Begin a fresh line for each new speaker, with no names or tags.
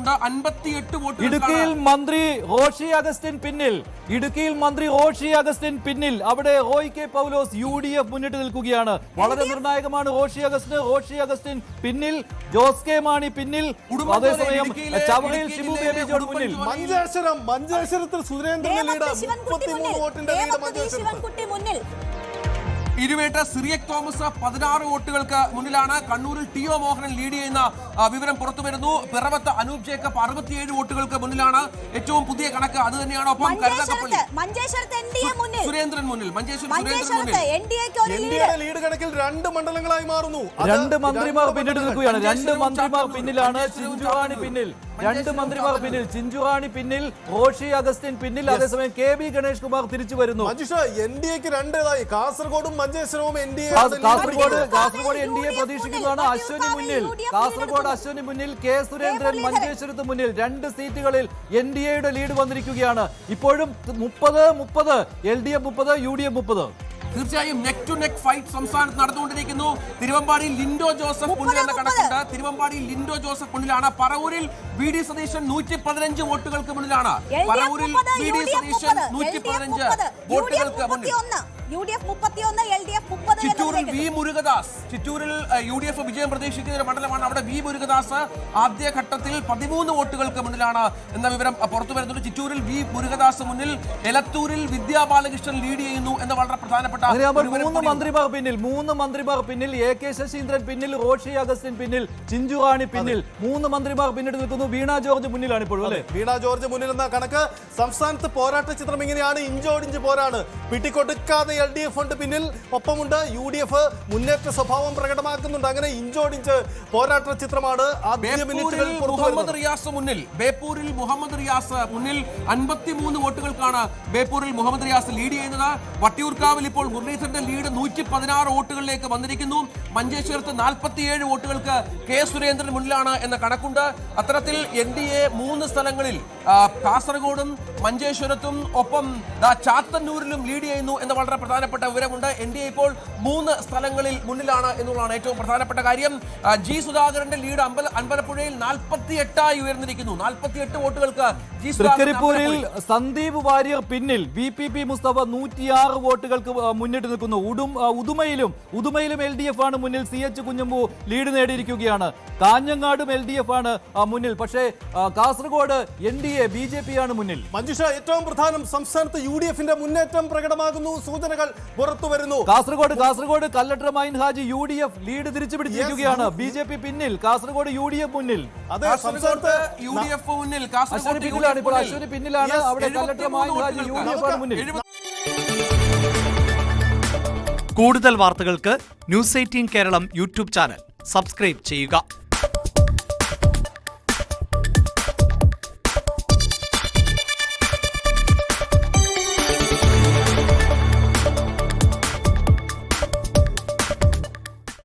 കണക്കുണ്ട്. 58 വോട്ടുകൾ.
ഇടുക്കിയിൽ മന്ത്രി റോഷി അഗസ്റ്റിൻ പിന്നിൽ. അവിടെ റോയ് കെ പൗലോസ് UDF മുന്നിട്ട് നിൽക്കുകയാണ്. വളരെ നിർണായകമാണ്. റോഷി അഗസ്റ്റിൻ പിന്നിൽ, ജോസ് കെ മാണി പിന്നിൽ. അതേസമയം ചവറയിൽ ഷിബു ബേബി ജോൺ മുന്നിൽ.
മഞ്ചേശ്വരത്തിൽ സുരേന്ദ്രൻ ലീഡ് 33 വോട്ടിന്റെ ലീഡ് മഞ്ചേശ്വരത്തിൽ.
ഇരുവേട്ട സിറിയക് തോമസ് 16 വോട്ടുകൾക്ക് മുന്നിലാണ്. കണ്ണൂരിൽ TO മോഹനൻ ലീഡ് ചെയ്യുന്ന വിവരം പുറത്തു വരുന്നു. പിറവത്ത് അനൂപ് ജേക്കബ് 67 വോട്ടുകൾക്ക് മുന്നിലാണ്. ഏറ്റവും പുതിയ കണക്ക് അത് തന്നെയാണ്. ഒപ്പം കരുനാഗപ്പള്ളി സുരേന്ദ്രൻ മുന്നിൽ.
ലീഡ് കണക്കിൽ 2 മണ്ഡലങ്ങളായി മാറുന്നു.
2 മന്ത്രിമാർ പിന്നിട്ട് നിൽക്കുകയാണ്. 2 മന്ത്രിമാർ പിന്നിലാണ്. ചിഞ്ചുറാണി പിന്നിൽ, റോഷി അഗസ്റ്റിൻ പിന്നിൽ. അതേസമയം KB ഗണേഷ് കുമാർ തിരിച്ചു വരുന്നു.
NDAക്ക് 2 കാസർഗോഡും മഞ്ചേശ്വരവും
കാസർഗോഡ് NDA പ്രതീക്ഷിക്കുന്നതാണ്. അശ്വനി മുന്നിൽ, K സുരേന്ദ്രൻ മഞ്ചേശ്വരത്ത് മുന്നിൽ. 2 സീറ്റുകളിൽ NDAയുടെ ലീഡ് വന്നിരിക്കുകയാണ്. ഇപ്പോഴും 30 LDF 30 UDF 30.
തീർച്ചയായും നെക്ക് ടു നെക്ക് ഫൈറ്റ് സംസ്ഥാനത്ത് നടന്നുകൊണ്ടിരിക്കുന്നു. തിരുവമ്പാടിയിൽ ലിൻഡോ ജോസഫ് മുന്നിൽ എന്ന കണക്കുണ്ട്. തിരുവമ്പാടിയിൽ ലിൻഡോ ജോസഫ് മുന്നിലാണ്. പറവൂരിൽ VD സതീശൻ 115 വോട്ടുകൾക്ക് മുന്നിലാണ്. പറവൂരിൽ VD സതീശൻ 115 വോട്ടുകൾക്ക് മുന്നിൽ. ചിറ്റൂരിൽ V മുരുകദാസ്. ചിറ്റൂരിൽ UDF വിജയം പ്രതീക്ഷിക്കുന്ന ഒരു മണ്ഡലമാണ്. അവിടെ V മുരുകദാസ് ആദ്യഘട്ടത്തിൽ 13 വോട്ടുകൾക്ക് മുന്നിലാണ് എന്ന വിവരം പുറത്തു വരുന്നുണ്ട്. ചിറ്റൂരിൽ V മുരുകദാസ് മുന്നിൽ. എലത്തൂരിൽ വിദ്യാ ബാലകൃഷ്ണൻ ലീഡ് ചെയ്യുന്നു എന്ന് വളരെ പ്രധാനപ്പെട്ട
3 മന്ത്രിമാർ പിന്നിൽ. AK ശശീന്ദ്രൻ പിന്നിൽ, റോഷി അഗസ്റ്റിൻ പിന്നിൽ, ചിഞ്ചുറാണി പിന്നിൽ. 3 മന്ത്രിമാർ പിന്നിട്ട് നിൽക്കുന്നു. വീണ ജോർജ് മുന്നിലാണ് ഇപ്പോഴും. അല്ലെ,
വീണ ജോർജ് മുന്നിൽ എന്ന കണക്ക്. സംസ്ഥാനത്ത് പോരാട്ട ചിത്രം ഇങ്ങനെയാണ്. ഇഞ്ചോടിഞ്ച് പോരാണ്. പിടികൊടുക്കാതെ LDF ഉണ്ട് പിന്നിൽ. ഒപ്പമുണ്ട് UDF മുന്നേറ്റ സ്വഭാവം പ്രകടമാക്കുന്നുണ്ട്. അങ്ങനെ ഇഞ്ചോടിഞ്ച് പോരാട്ട ചിത്രമാണ്
മുഹമ്മദ് റിയാസ് മുന്നിൽ. ബേപ്പൂരിൽ മുഹമ്മദ് റിയാസ് മുന്നിൽ. 53 വോട്ടുകൾക്കാണ് ബേപ്പൂരിൽ മുഹമ്മദ് റിയാസ് ലീഡ് ചെയ്യുന്നത്. വട്ടിയൂർക്കാവിൽ ഇപ്പോൾ മുരളീധരന്റെ ലീഡ് 116 വോട്ടുകളിലേക്ക് വന്നിരിക്കുന്നു. മഞ്ചേശ്വരത്ത് 47 വോട്ടുകൾക്ക് K സുരേന്ദ്രൻ മുന്നിലാണ് എന്ന കണക്കുണ്ട്. അത്തരത്തിൽ NDA 3 സ്ഥലങ്ങളിൽ കാസർഗോഡും മഞ്ചേശ്വരത്തും ഒപ്പം ചാത്തന്നൂരിലും ലീഡ് ചെയ്യുന്നു എന്ന വളരെ പ്രധാനപ്പെട്ട വിവരമുണ്ട്. NDA ഇപ്പോൾ 3 സ്ഥലങ്ങളിൽ മുന്നിലാണ് എന്നുള്ളതാണ് ഏറ്റവും പ്രധാനപ്പെട്ട കാര്യം. G സുധാകരന്റെ ലീഡ് അമ്പലപ്പുഴയിൽ 48 ഉയർന്നിരിക്കുന്നു. 48 വോട്ടുകൾക്ക്
തൃക്കരിപ്പൂരിൽ സന്ദീപ് വാര്യർ പിന്നിൽ. VPP മുസ്തഫ 106 വോട്ടുകൾക്ക് മുന്നിട്ട് നിൽക്കുന്നു. ഉദുമയിലും LDF ആണ് മുന്നിൽ. CH കുഞ്ഞമ്പു ലീഡ് നേടിയിരിക്കുകയാണ്. കാഞ്ഞങ്ങാടും LDF ആണ് മുന്നിൽ. പക്ഷേ കാസർഗോഡ് NDA BJP ആണ് മുന്നിൽ.
മഞ്ജുഷ, ഏറ്റവും പ്രധാനം സംസ്ഥാനത്ത് UDFന്റെ മുന്നേറ്റം പ്രകടമാകുന്നു. സൂചനകൾ പുറത്തു വരുന്നു.
Kasaragod Kallatra mine Haji UDF lead തിരിച്ചു പിടിച്ചിരിക്കുകയാണ്. BJP പിന്നിൽ, കാസർഗോഡ് UDF മുന്നിൽ.
സംസ്ഥാനത്ത് UDF മുന്നിൽ,
അശ്വനി പിന്നിലാണ്. അവിടെ കല്ലട്ര മൈൻ ഹാജി UDF ആണ് മുന്നിൽ.
കൂടുതൽ വാർത്തകൾക്ക് News 18 Keralam YouTube channel subscribe ചെയ്യുക.